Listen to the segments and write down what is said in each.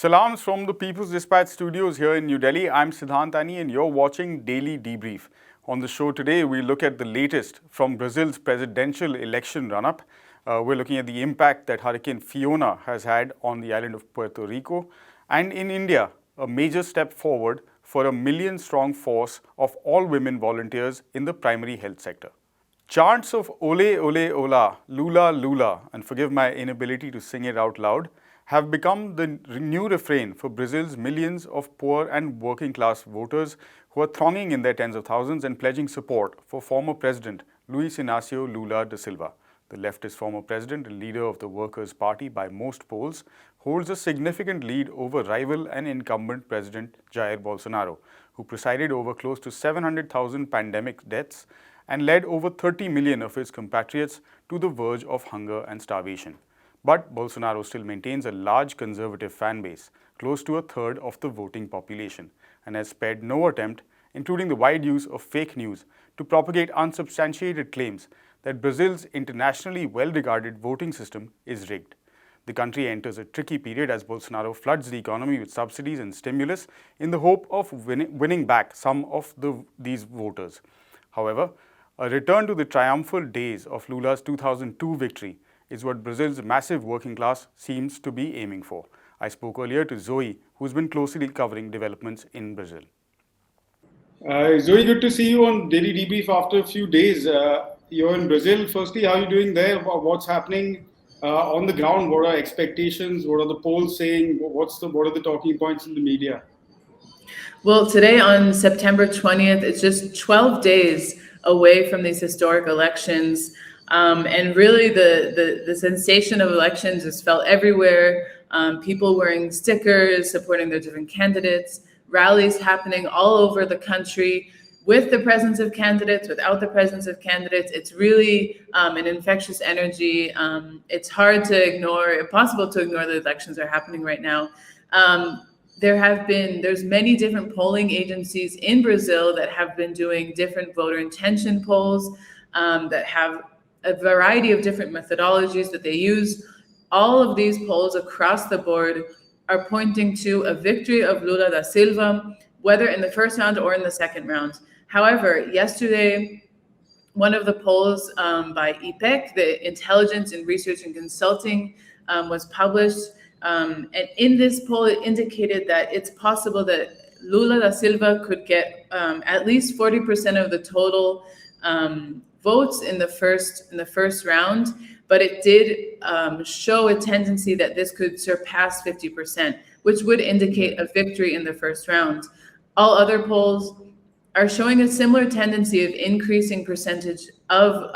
Salams from the People's Dispatch studios here in New Delhi. I'm Siddhant Ani and you're watching Daily Debrief. On the show today, we look at the latest from Brazil's presidential election run-up. We're looking at the impact that Hurricane Fiona has had on the island of Puerto Rico. And in India, a major step forward for a million-strong force of all-women volunteers in the primary health sector. Chants of Ole Ole Ola, Lula Lula, and forgive my inability to sing it out loud, have become the new refrain for Brazil's millions of poor and working class voters who are thronging in their tens of thousands and pledging support for former President Luiz Inácio Lula da Silva. The leftist former president and leader of the Workers' Party by most polls holds a significant lead over rival and incumbent President Jair Bolsonaro, who presided over close to 700,000 pandemic deaths and led over 30 million of his compatriots to the verge of hunger and starvation. But Bolsonaro still maintains a large conservative fan base, close to a third of the voting population, and has spared no attempt, including the wide use of fake news, to propagate unsubstantiated claims that Brazil's internationally well-regarded voting system is rigged. The country enters a tricky period as Bolsonaro floods the economy with subsidies and stimulus in the hope of winning back some of these voters. However, a return to the triumphal days of Lula's 2002 victory is what Brazil's massive working class seems to be aiming for. I spoke earlier to Zoe, who's been closely covering developments in Brazil. Zoe, good to see you on Daily Debrief after a few days. You're in Brazil. Firstly, how are you doing there? What's happening on the ground? What are expectations? What are the polls saying? What are the talking points in the media? Well, today on September 20th, it's just 12 days away from these historic elections. And really the sensation of elections is felt everywhere. People wearing stickers, supporting their different candidates, rallies happening all over the country with the presence of candidates, without the presence of candidates. It's really an infectious energy. It's hard to ignore, impossible to ignore the elections are happening right now. There's many different polling agencies in Brazil that have been doing different voter intention polls that have a variety of different methodologies that they use. All of these polls across the board are pointing to a victory of Lula da Silva, whether in the first round or in the second round. However, yesterday, one of the polls by IPEC, the Intelligence in Research and Consulting, was published. And in this poll, it indicated that it's possible that Lula da Silva could get at least 40% of the total votes in the first round, but it did show a tendency that this could surpass 50%, which would indicate a victory in the first round. All other polls are showing a similar tendency of increasing percentage of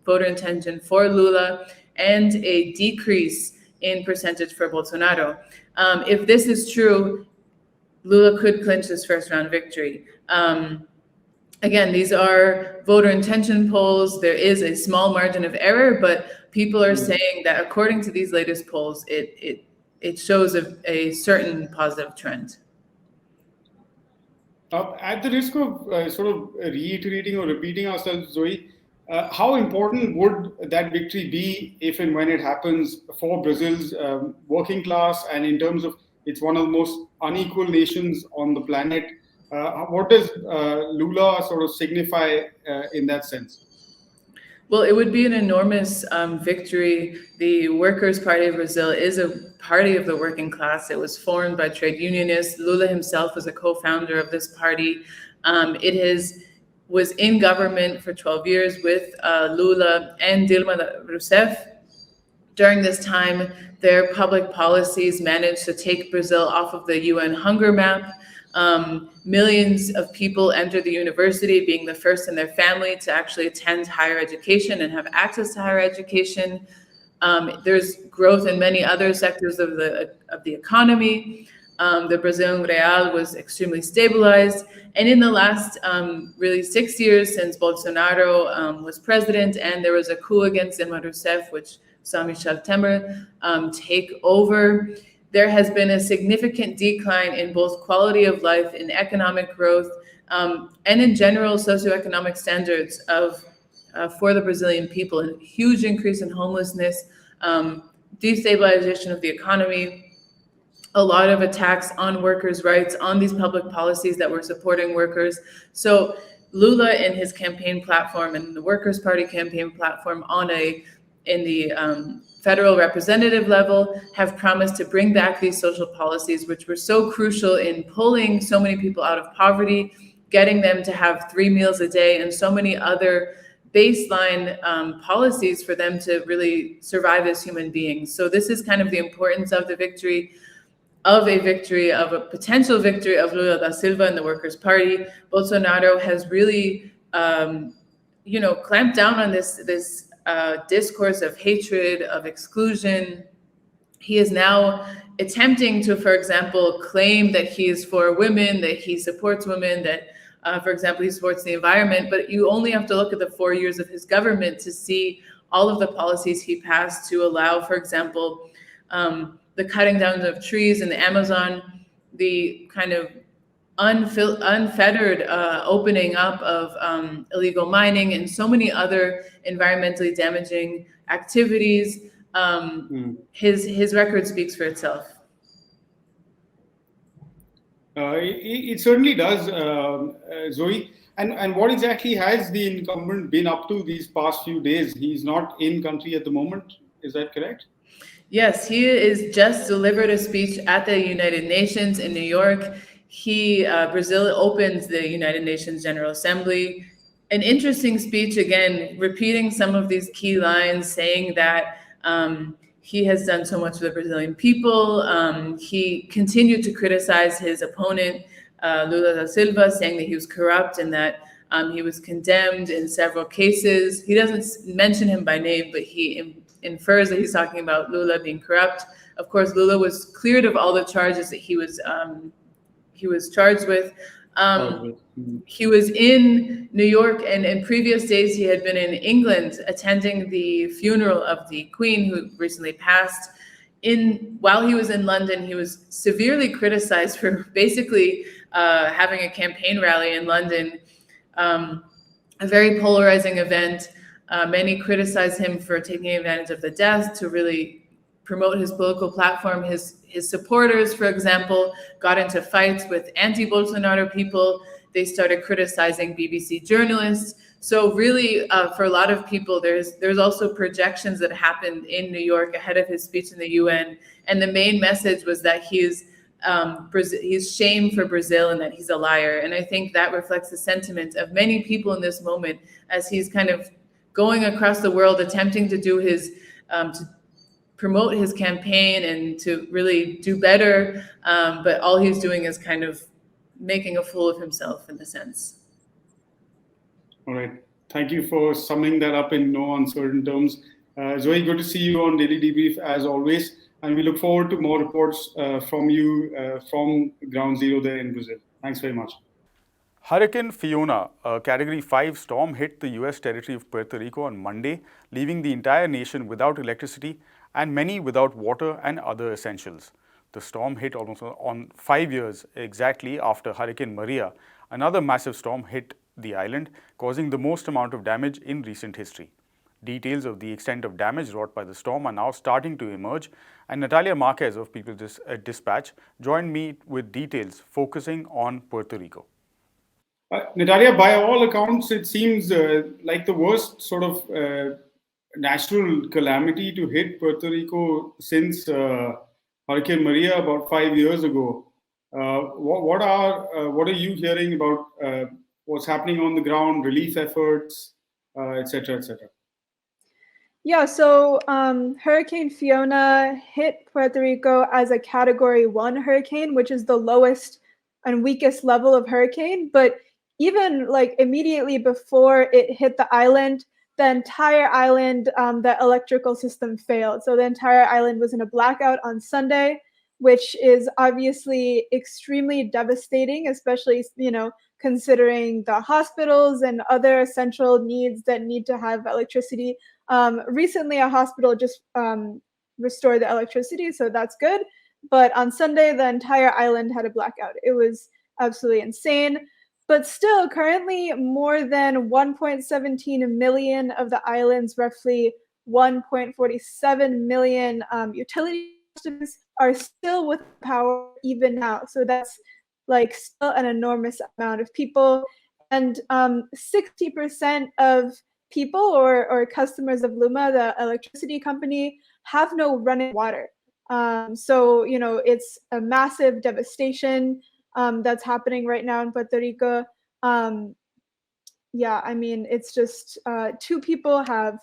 voter intention for Lula and a decrease in percentage for Bolsonaro. If this is true, Lula could clinch his first round victory. Again, these are voter intention polls. There is a small margin of error, but people are saying that according to these latest polls, it shows a certain positive trend. At the risk of sort of reiterating or repeating ourselves, Zoe, how important would that victory be if and when it happens for Brazil's working class, and in terms of it's one of the most unequal nations on the planet? What does Lula sort of signify in that sense? Well, it would be an enormous victory. The Workers' Party of Brazil is a party of the working class. It was formed by trade unionists. Lula himself was a co-founder of this party. Was in government for 12 years with Lula and Dilma Rousseff. During this time, their public policies managed to take Brazil off of the UN hunger map. Millions of people enter the university, being the first in their family to actually attend higher education and have access to higher education. There's growth in many other sectors of the economy. The Brazilian real was extremely stabilized. And in the last really 6 years since Bolsonaro was president, and there was a coup against Dilma Rousseff, which saw Michel Temer take over, there has been a significant decline in both quality of life, in economic growth, and in general socioeconomic standards for the Brazilian people. A huge increase in homelessness, destabilization of the economy, a lot of attacks on workers' rights, on these public policies that were supporting workers. So Lula in his campaign platform and the Workers' Party campaign platform in the federal representative level have promised to bring back these social policies, which were so crucial in pulling so many people out of poverty, getting them to have 3 meals a day, and so many other baseline policies for them to really survive as human beings. So this is kind of the importance of a potential victory of Lula da Silva and the Workers' Party. Bolsonaro has really, clamped down on this discourse of hatred, of exclusion. He is now attempting to, for example, claim that he is for women, that he supports women, that, for example, he supports the environment. But you only have to look at the 4 years of his government to see all of the policies he passed to allow, for example, the cutting down of trees in the Amazon, the kind of unfettered opening up of illegal mining and so many other environmentally damaging activities. His record speaks for itself. It certainly does, Zoe. And what exactly has the incumbent been up to these past few days? He's not in country at the moment. Is that correct? Yes, he is just delivered a speech at the United Nations in New York. Brazil opens the United Nations General Assembly. An interesting speech, again, repeating some of these key lines, saying that he has done so much for the Brazilian people. He continued to criticize his opponent, Lula da Silva, saying that he was corrupt and that he was condemned in several cases. He doesn't mention him by name, but he infers that he's talking about Lula being corrupt. Of course, Lula was cleared of all the charges that he was charged with. He was in New York, and in previous days he had been in England attending the funeral of the Queen, who recently passed. While he was in London, he was severely criticized for basically having a campaign rally in London, a very polarizing event. Many criticized him for taking advantage of the death to really promote his political platform. His supporters, for example, got into fights with anti-Bolsonaro people. They started criticizing BBC journalists. So really, for a lot of people, there's also projections that happened in New York ahead of his speech in the UN. And the main message was that he's shame for Brazil and that he's a liar. And I think that reflects the sentiment of many people in this moment as he's kind of going across the world, attempting to do to promote his campaign and to really do better. But all he's doing is kind of making a fool of himself in a sense. All right. Thank you for summing that up in no uncertain terms. Zoe, good to see you on Daily Debrief as always. And we look forward to more reports from you from Ground Zero there in Brazil. Thanks very much. Hurricane Fiona, a Category 5 storm, hit the US territory of Puerto Rico on Monday, leaving the entire nation without electricity and many without water and other essentials. The storm hit almost on 5 years exactly after Hurricane Maria, another massive storm, hit the island, causing the most amount of damage in recent history. Details of the extent of damage wrought by the storm are now starting to emerge, and Natalia Marquez of People's Dispatch joined me with details focusing on Puerto Rico. Natalia, by all accounts, it seems like the worst sort of natural calamity to hit Puerto Rico since Hurricane Maria about 5 years ago. What are you hearing about what's happening on the ground, relief efforts, et cetera, et cetera? Yeah, so Hurricane Fiona hit Puerto Rico as a Category 1 hurricane, which is the lowest and weakest level of hurricane. But even like immediately before it hit the island, the entire island, the electrical system failed. So the entire island was in a blackout on Sunday, which is obviously extremely devastating, especially, considering the hospitals and other essential needs that need to have electricity. Recently, a hospital just restored the electricity, so that's good. But on Sunday, the entire island had a blackout. It was absolutely insane. But still, currently, more than 1.17 million of the island's roughly 1.47 million utility customers are still with power even now. So that's like still an enormous amount of people. And 60% of people or customers of Luma, the electricity company, have no running water. So, you know, it's a massive devastation that's happening right now in Puerto Rico. Yeah, I mean, it's just 2 people have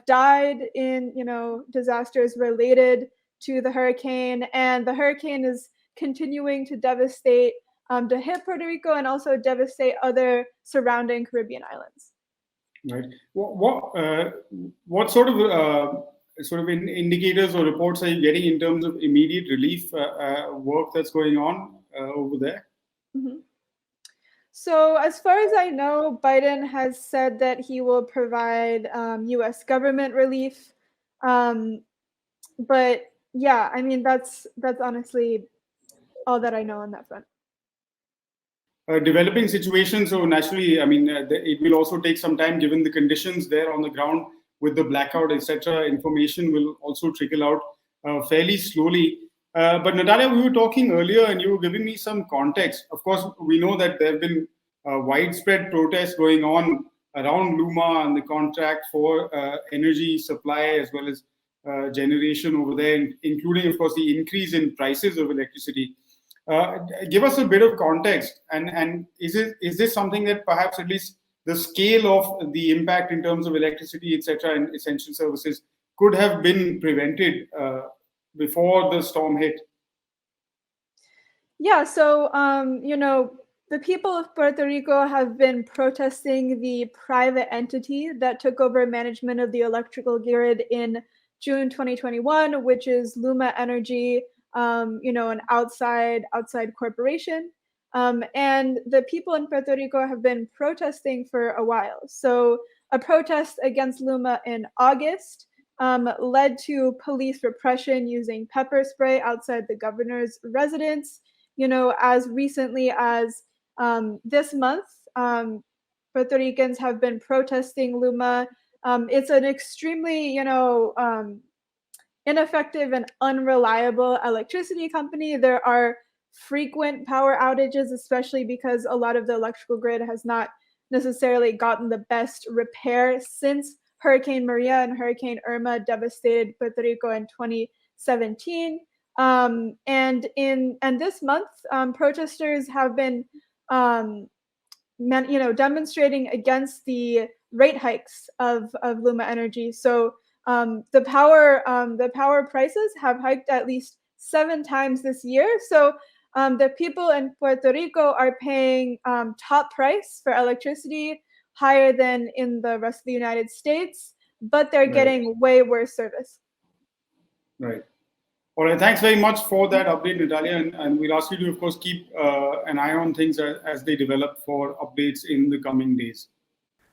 died in, you know, disasters related to the hurricane, and the hurricane is continuing to devastate, to hit Puerto Rico and also devastate other surrounding Caribbean islands. Right. What sort of indicators or reports are you getting in terms of immediate relief work that's going on over there? Mm-hmm. So as far as I know, Biden has said that he will provide U.S. government relief. But yeah, I mean, that's honestly all that I know on that front. Developing situation, so naturally, I mean, it will also take some time given the conditions there on the ground with the blackout, etc. Information will also trickle out fairly slowly. But Natalia, we were talking earlier and you were giving me some context. Of course, we know that there have been widespread protests going on around Luma and the contract for energy supply as well as generation over there, including, of course, the increase in prices of electricity. Give us a bit of context, and is this something that perhaps at least the scale of the impact in terms of electricity, etc., and essential services could have been prevented before the storm hit? Yeah, so you know, the people of Puerto Rico have been protesting the private entity that took over management of the electrical grid in June 2021, which is Luma Energy. You know, an outside corporation. And the people in Puerto Rico have been protesting for a while. So a protest against Luma in August led to police repression using pepper spray outside the governor's residence. You know, as recently as this month, Puerto Ricans have been protesting Luma. It's an extremely, you know, ineffective and unreliable electricity company. There are frequent power outages, especially because a lot of the electrical grid has not necessarily gotten the best repair since Hurricane Maria and Hurricane Irma devastated Puerto Rico in 2017. And this month, protesters have been demonstrating against the rate hikes of Luma Energy. So the power prices have hiked at least 7 times this year. So the people in Puerto Rico are paying top price for electricity, higher than in the rest of the United States, but they're getting way worse service. Right. All right. Thanks very much for that update, Natalia. And we'll ask you to, of course, keep an eye on things as they develop for updates in the coming days.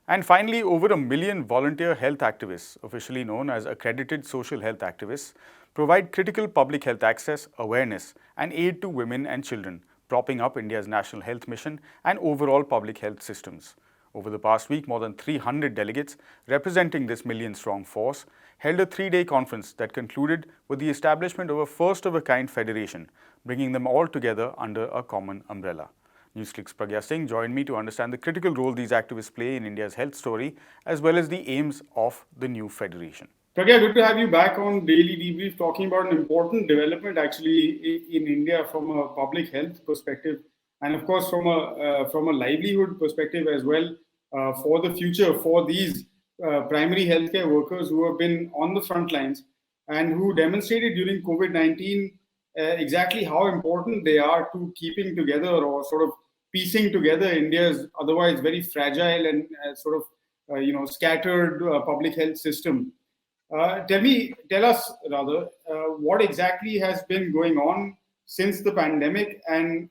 And finally, over 1 million volunteer health activists, officially known as accredited social health activists, provide critical public health access, awareness, and aid to women and children, propping up India's national health mission and overall public health systems. Over the past week, more than 300 delegates representing this million-strong force held a 3-day conference that concluded with the establishment of a first-of-a-kind federation, bringing them all together under a common umbrella. NewsClick's Pragya Singh joined me to understand the critical role these activists play in India's health story, as well as the aims of the new federation. Pragya, good to have you back on Daily Debrief, talking about an important development actually in India from a public health perspective, and of course from a livelihood perspective as well, for the future for these primary healthcare workers who have been on the front lines and who demonstrated during COVID-19 exactly how important they are to keeping together or sort of piecing together India's otherwise very fragile and scattered public health system. Tell us rather, what exactly has been going on since the pandemic, and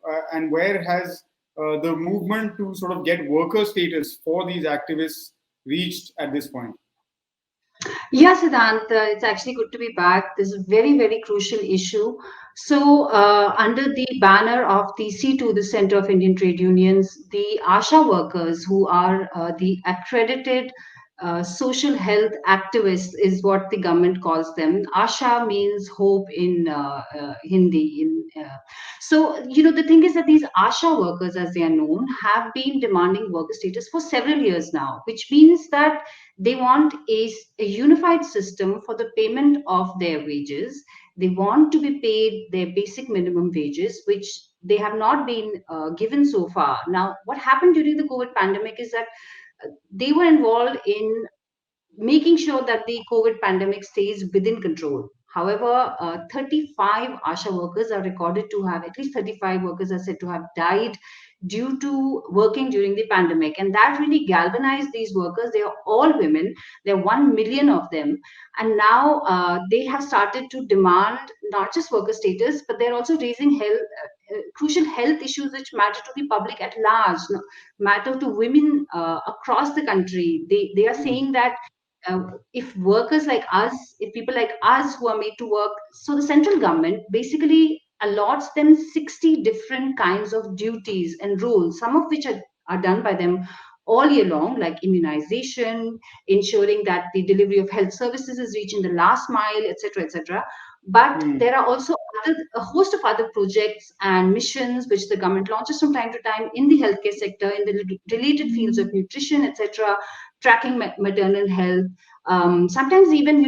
where has the movement to sort of get worker status for these activists reached at this point? Yeah, Siddhant, it's actually good to be back. This is a very, very crucial issue. So, under the banner of the C2, the Center of Indian Trade Unions, the ASHA workers, who are the accredited social health activists is what the government calls them. ASHA means hope in Hindi. So, the thing is that these ASHA workers, as they are known, have been demanding worker status for several years now, which means that they want a unified system for the payment of their wages. They want to be paid their basic minimum wages, which they have not been given so far. Now, what happened during the COVID pandemic is that they were involved in making sure that the COVID pandemic stays within control. However, 35 ASHA workers are recorded to have, at least 35 workers are said to have died due to working during the pandemic. And that really galvanized these workers. They are all women. There are 1 million of them. And now they have started to demand not just worker status, but they're also raising crucial health issues which matter to the public at large, matter to women across the country. They are saying that if workers like us, if people like us who are made to work, so the central government basically allots them 60 different kinds of duties and roles, some of which are done by them all year long, like immunization, ensuring that the delivery of health services is reaching the last mile, etc., etc. But there are also a host of other projects and missions which the government launches from time to time in the healthcare sector, in the related fields of nutrition, etc., tracking maternal health, sometimes even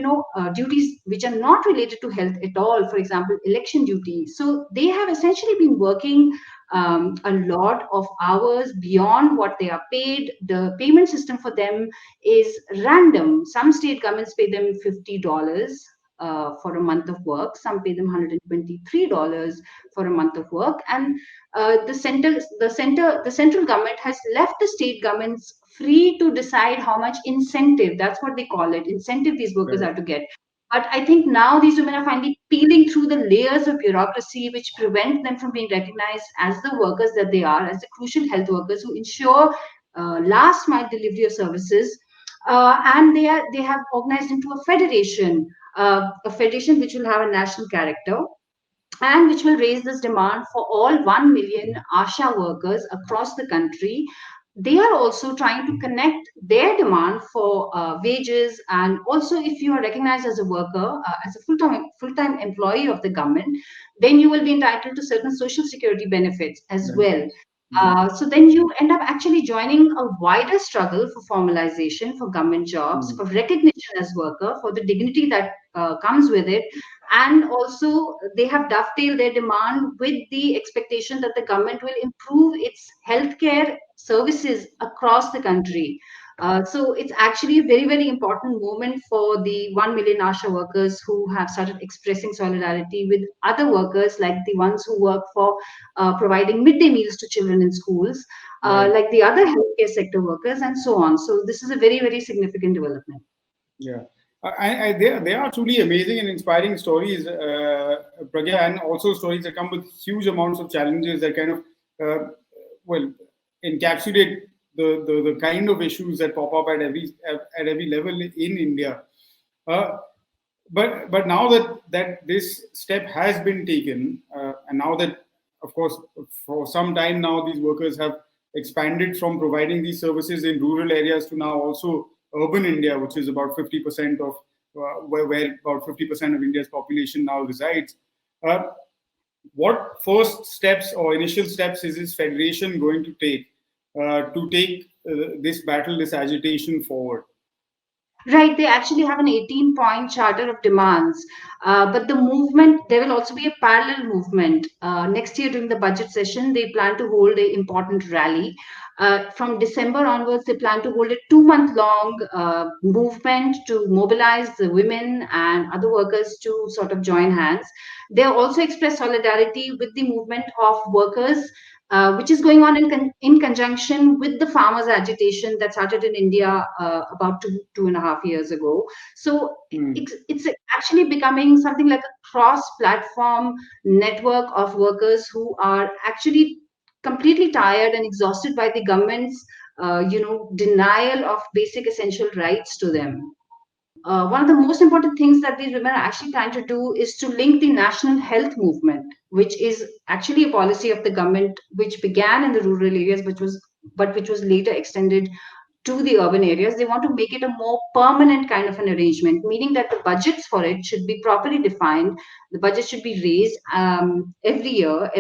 duties which are not related to health at all, for example election duty. So they have essentially been working a lot of hours beyond what they are paid. The payment system for them is random. Some state governments pay them $50 for a month of work. Some pay them $123 for a month of work, and the central government has left the state governments free to decide how much incentive, that's what they call it, incentive these workers are to get. But I think now these women are finally peeling through the layers of bureaucracy which prevent them from being recognized as the workers that they are, as the crucial health workers who ensure last mile delivery of services. And they have organized into a federation which will have a national character, and which will raise this demand for all 1 million ASHA workers across the country. They are also trying to connect their demand for wages, and also if you are recognized as a worker, as a full-time employee of the government, then you will be entitled to certain social security benefits as well. So then you end up actually joining a wider struggle for formalization, for government jobs, for recognition as worker, for the dignity that comes with it. And also they have dovetailed their demand with the expectation that the government will improve its healthcare services across the country. So it's actually a very, very important moment for the 1 million ASHA workers who have started expressing solidarity with other workers, like the ones who work for providing midday meals to children in schools, like the other healthcare sector workers, and so on. So this is a very, very significant development. Yeah. They are truly amazing and inspiring stories, Pragya, and also stories that come with huge amounts of challenges that kind of, encapsulate the kind of issues that pop up at every level in India. But now that this step has been taken, and now that, of course, for some time now, these workers have expanded from providing these services in rural areas to now also urban India, which is about 50% of where about 50% of India's population now resides. What first steps or initial steps is this federation going to take this battle, this agitation forward? Right, they actually have an 18-point charter of demands. But the movement, there will also be a parallel movement. Next year during the budget session, they plan to hold an important rally. From December onwards, they plan to hold a 2-month-long movement to mobilize the women and other workers to sort of join hands. They also express solidarity with the movement of workers, which is going on in conjunction with the farmers' agitation that started in India about 2.5 years ago. So it's actually becoming something like a cross-platform network of workers who are actually completely tired and exhausted by the government's denial of basic essential rights to them. One of the most important things that these women are actually trying to do is to link the national health movement, which is actually a policy of the government which began in the rural areas, which was later extended to the urban areas, they want to make it a more permanent kind of an arrangement, meaning that the budgets for it should be properly defined. The budget should be raised every year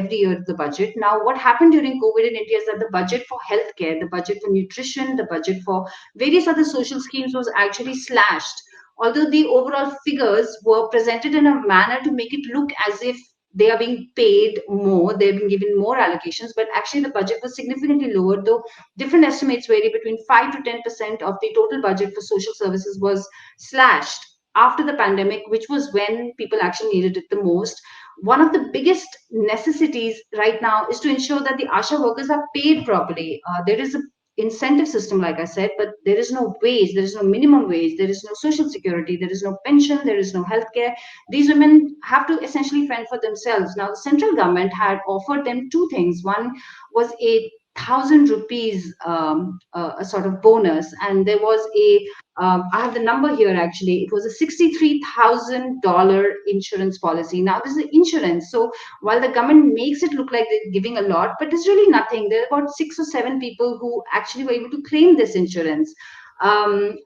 the budget. Now, what happened during COVID in India is that the budget for healthcare, the budget for nutrition, the budget for various other social schemes was actually slashed. Although the overall figures were presented in a manner to make it look as if they are being paid more, they're being given more allocations, but actually the budget was significantly lower, though different estimates vary between 5 to 10% of the total budget for social services was slashed after the pandemic, which was when people actually needed it the most. One of the biggest necessities right now is to ensure that the ASHA workers are paid properly. There is a incentive system, like I said, but there is no wage, there is no minimum wage, there is no social security, there is no pension, there is no healthcare. These women have to essentially fend for themselves. Now, the central government had offered them two things. One was a 1,000 rupees a sort of bonus, and there was a I have the number here actually. It was a $63,000 insurance policy. Now, this is insurance. So while the government makes it look like they're giving a lot, but it's really nothing. There are about 6 or 7 people who actually were able to claim this insurance,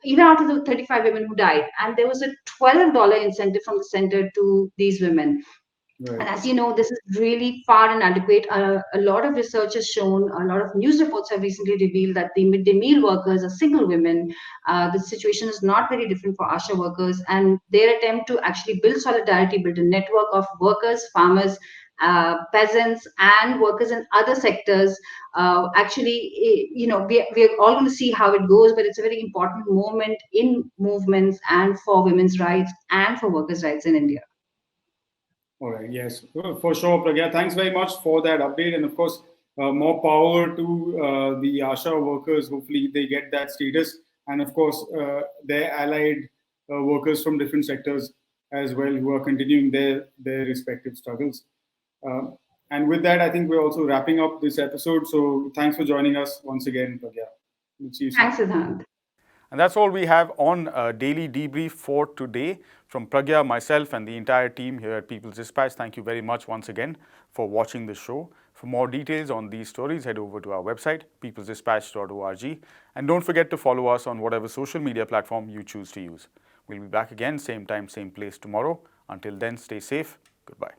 even out of the 35 women who died. And there was a $12 incentive from the center to these women. Right. And as you know, this is really far inadequate. A lot of research has shown, a lot of news reports have recently revealed that the midday meal workers are single women. The situation is not very different for ASHA workers, and their attempt to actually build solidarity, build a network of workers, farmers, peasants, and workers in other sectors. We're all going to see how it goes, but it's a very important moment in movements and for women's rights and for workers' rights in India. All right. Yes, for sure, Pragya. Thanks very much for that update. And of course, more power to the ASHA workers. Hopefully, they get that status. And of course, their allied workers from different sectors as well who are continuing their respective struggles. And with that, I think we're also wrapping up this episode. So thanks for joining us once again, Pragya. We'll see you soon. Thanks, Siddhant. And that's all we have on Daily Debrief for today. From Pragya, myself, and the entire team here at People's Dispatch, thank you very much once again for watching the show. For more details on these stories, head over to our website, peoplesdispatch.org. And don't forget to follow us on whatever social media platform you choose to use. We'll be back again, same time, same place tomorrow. Until then, stay safe. Goodbye.